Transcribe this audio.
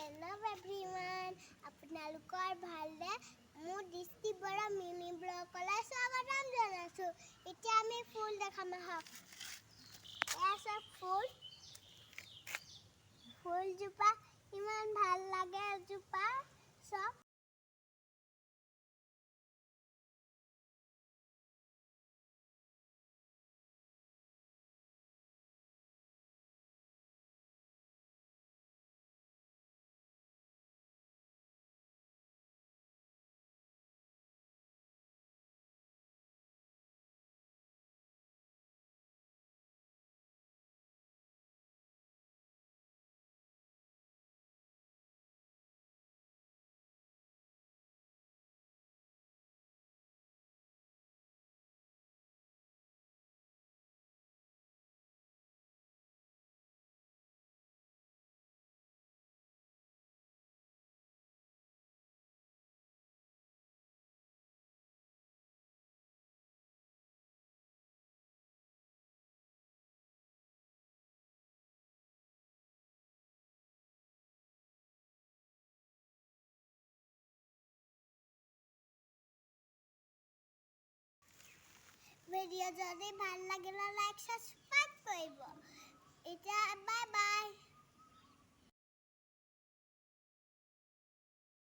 Hello' everyone, আপোনালোকৰ ভালনে? মোৰ দৃষ্টি বৰা মিনি ব্লগলৈ স্বাগতম জনাইছোঁ। এতিয়া আমি ফুল দেখাম আহক। এয়া চব ফুলজোপা ইমান ভাল লাগে। এজোপা চব ভিডিঅ' যদি ভাল লাগিলে লাইক সাবস্ক্ৰাইব কৰিব। এতিয়া বাই বাই।